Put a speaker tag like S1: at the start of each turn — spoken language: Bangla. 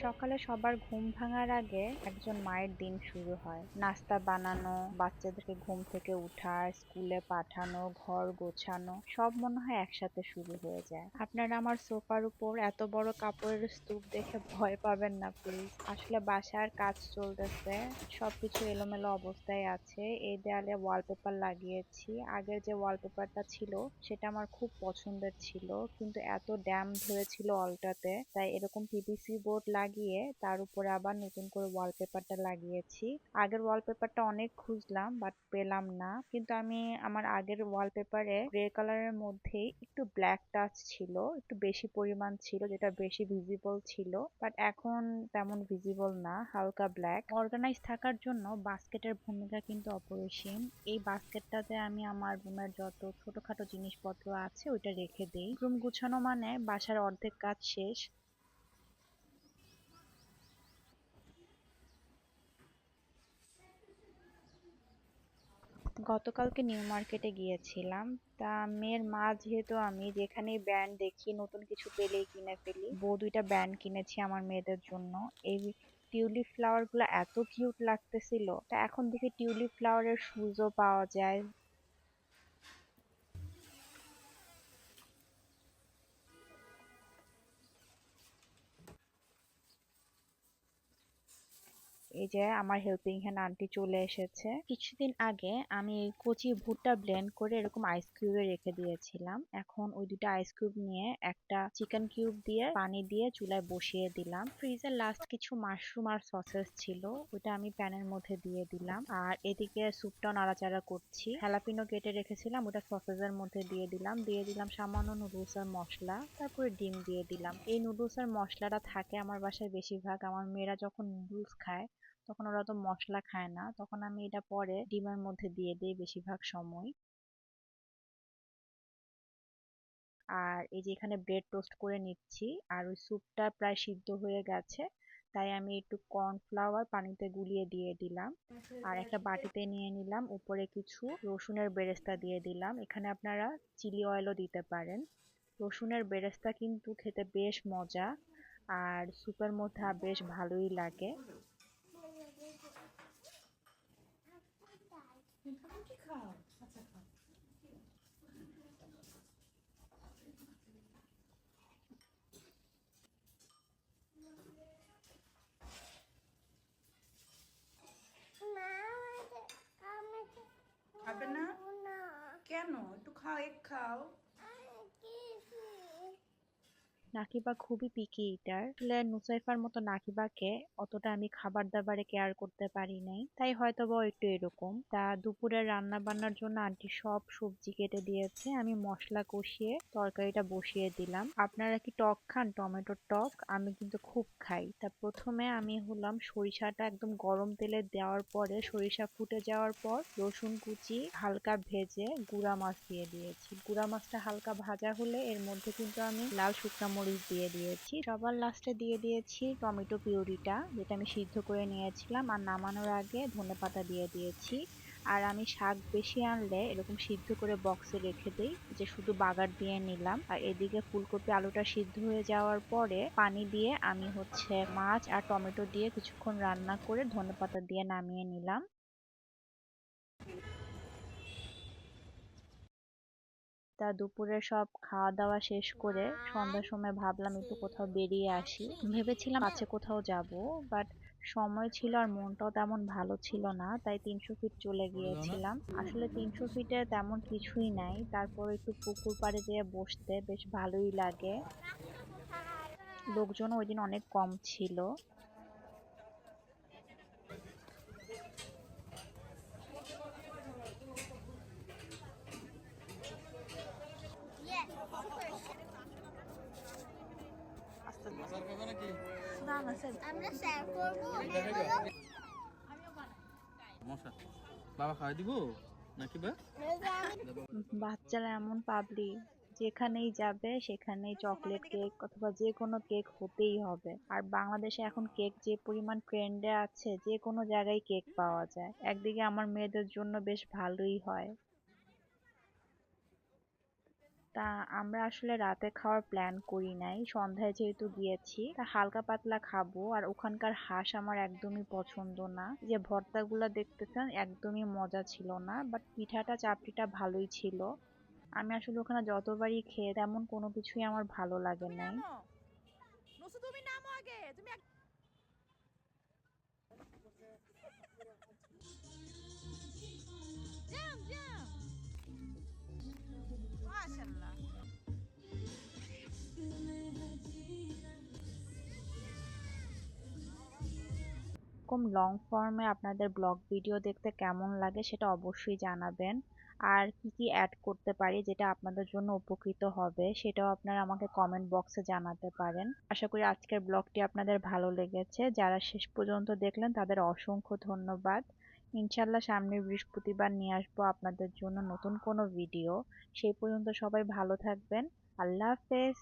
S1: সকালে সবার ঘুম ভাঙার আগে একজন মায়ের দিন শুরু হয়। নাস্তা বানানো, বাচ্চাদেরকে ঘুম থেকে উঠা, স্কুলে পাঠানো, ঘর গোছানো সব মনে হয় একসাথে শুরু হয়ে যায়। আপনারা আমার সোফার উপর এত বড় কাপড়ের স্তূপ দেখে ভয় পাবেন না প্লিজ। আসলে বাসার কাজ চলতেছে, সবকিছু এলোমেলো অবস্থায় আছে। এই দেয়ালে ওয়ালপেপার লাগিয়েছি। আগের যে ওয়ালপেপারটা ছিল সেটা আমার খুব পছন্দের ছিল, কিন্তু এত ড্যাম ধরেছিল অলটাতে, তাই এরকম পিভিসি বোর্ড লাগিয়ে তার উপরে আবার নতুন করে ওয়ালপেপারটা লাগিয়েছি। আগের ওয়ালপেপারটা অনেক খুঁজলাম বাট পেলাম না, কিন্তু আমি আমার আগের ওয়ালপেপারে গ্রে কালারের মধ্যেই একটু ব্ল্যাক টাচ ছিল, একটু বেশি পরিমাণ ছিল, যেটা বেশি ভিজিবল ছিল, বাট এখন তেমন ভিজিবল না, হালকা ব্ল্যাক। অর্গানাইজ থাকার জন্য বাস্কেটের ভূমিকা কিন্তু অপরিসীম। এই বাস্কেটটাতে আমি আমার রুমের যত ছোটখাটো জিনিসপত্র আছে ওইটা রেখে দেই। রুম গুছানো মানে বাসার অর্ধেক কাজ শেষ। গতকালকে নিউ মার্কেটে গিয়েছিলাম। তা মেয়ের মা যেহেতু, আমি যেখানেই ব্র্যান্ড দেখি নতুন কিছু পেলেই কিনে ফেলি। বউ দুইটা ব্র্যান্ড কিনেছি আমার মেয়েদের জন্য। এই টিউলিপ ফ্লাওয়ার গুলো এত কিউট লাগতেছিল, তা এখন দেখি টিউলিপ ফ্লাওয়ারের শুজও পাওয়া যায়। এই যে আমার হেল্পিং হ্যান্ড আন্টি চলে এসেছে। কিছুদিন আগে আমি কচি ভুট্টা ব্লেন্ড করে এরকম আইস কিউবে রেখে দিয়েছিলাম। এখন ওই দুটো আইস কিউব নিয়ে একটা চিকেন কিউব দিয়ে পানি দিয়ে চুলায় বসিয়ে দিলাম। ফ্রিজের লাস্ট কিছু মাশরুম আর সসেস ছিল, ওটা আমি প্যানের মধ্যে দিয়ে দিলাম। আর এদিকে স্যুপটা নাড়াচাড়া করছি। হ্যালাপিনো কেটে রেখেছিলাম, ওটা সসেসের মধ্যে দিয়ে দিলাম সামান্য নুডলস আর মশলা, তারপরে ডিম দিয়ে দিলাম। এই নুডলস আর মশলাটা থাকে আমার বাসায় বেশিরভাগ। আমার মেয়েরা যখন নুডলস খায় তখন ওরা তো মশলা খায় না, তখন আমি এটা পরে ডিমের মধ্যে দিয়ে দিই বেশিরভাগ সময়। আর এই যে এখানে ব্রেড টোস্ট করে নিচ্ছি, আর ওই স্যুপটা প্রায় সিদ্ধ হয়ে গেছে, তাই আমি একটু কর্নফ্লাওয়ার পানিতে গুলিয়ে দিয়ে দিলাম। আর একটা বাটিতে নিয়ে নিলাম, উপরে কিছু রসুনের বেরেস্তা দিয়ে দিলাম। এখানে আপনারা চিলি অয়েলও দিতে পারেন। রসুনের বেরেস্তা কিন্তু খেতে বেশ মজা, আর স্যুপের মধ্যে বেশ ভালোই লাগে।
S2: খাবে না? কেন? একটু খাও, এক খাও।
S1: নাকিবা খুবই পিকি ইটার। আসলে নুসাইফার মতো নাকিবাকে অতটা আমি খাবার দাবারে কেয়ার করতে পারি নাই, তাই হয়তোবা ও একটু এরকম। তা দুপুরের রান্না বান্নার জন্য আন্টি সব সবজি কেটে দিয়েছে, আমি মশলা কষিয়ে তরকারিটা বসিয়ে দিলাম। আপনারা কি টক খান? টমেটোর টক আমি কিন্তু খুব খাই। তা প্রথমে আমি হলাম সরিষাটা একদম গরম তেলে দেওয়ার পরে, সরিষা ফুটে যাওয়ার পর রসুন কুচি হালকা ভেজে গুঁড়া মাছ দিয়ে দিয়েছি। গুঁড়া মাছটা হালকা ভাজা হলে এর মধ্যে কিন্তু আমি লাল শুকনো মরিচ দিয়ে দিয়েছি। সবার লাস্টে দিয়ে দিয়েছি টমেটো পিউরিটা, যেটা আমি সিদ্ধ করে নিয়েছিলাম, আর নামানোর আগে ধনেপাতা দিয়ে দিয়েছি। আর আমি শাক বেশি আনলে এরকম সিদ্ধ করে বক্সে রেখে দেই, যে শুধু বাগার দিয়ে নিলাম। আর এদিকে ফুলকপি আলুটা সিদ্ধ হয়ে যাওয়ার পরে পানি দিয়ে আমি মাছ আর টমেটো দিয়ে কিছুক্ষণ রান্না করে ধনেপাতা দিয়ে নামিয়ে নিলাম। তা দুপুরে সব খাওয়া দাওয়া শেষ করে সন্ধ্যার সময় ভাবলাম একটু কোথাও বেরিয়ে আসি। ভেবেছিলাম কাছে কোথাও যাব, বাট সময় ছিল আর মনটাও তেমন ভালো ছিল না, তাই 300 ফিট চলে গিয়েছিলাম। আসলে 300 ফিটে তেমন কিছুই নাই, তারপর একটু পুকুর পাড়ে যেয়ে বসতে বেশ ভালোই লাগে। লোকজন ওই দিন অনেক কম ছিল।
S3: আমরা শেয়ার করবো এগুলো।
S4: মশা বাবা খাওয়াই দিব নাকি বা?
S1: বাচ্চারা এমন পাবলি, যেখানেই যাবে সেখানেই চকলেট কেক অথবা যে কোনো কেক হতেই হবে। আর বাংলাদেশে এখন কেক যে পরিমাণ ট্রেন্ডে আছে, যে কোনো জায়গায় কেক পাওয়া যায়। একদিকে আমার মেয়েদের জন্য বেশ ভালোই হয়। তা আমরা আসলে রাতে খাওয়ার প্ল্যান করি নাই, সন্ধ্যায় যেহেতু গিয়েছি তা হালকা পাতলা খাবো। আর ওখানকার হাঁস আমার একদমই পছন্দ না। যে ভর্তাগুলো দেখতেছেন একদমই মজা ছিল না, বাট পিঠাটা চাপড়িটা ভালোই ছিল। আমি আসলে ওখানে যতবারই খেয়ে তেমন কোনো কিছুই আমার ভালো লাগে নাই। এরকম লং ফর্মে আপনাদের ব্লগ ভিডিও দেখতে কেমন লাগে সেটা অবশ্যই জানাবেন। আর কি কি অ্যাড করতে পারি যেটা আপনাদের জন্য উপকৃত হবে সেটাও আপনারা আমাকে কমেন্ট বক্সে জানাতে পারেন। আশা করি আজকের ব্লগটি আপনাদের ভালো লেগেছে। যারা শেষ পর্যন্ত দেখলেন তাদের অসংখ্য ধন্যবাদ। ইনশাল্লাহ সামনের বৃহস্পতিবার নিয়ে আসবো আপনাদের জন্য নতুন কোনো ভিডিও। সেই পর্যন্ত সবাই ভালো থাকবেন। আল্লাহ হাফেজ।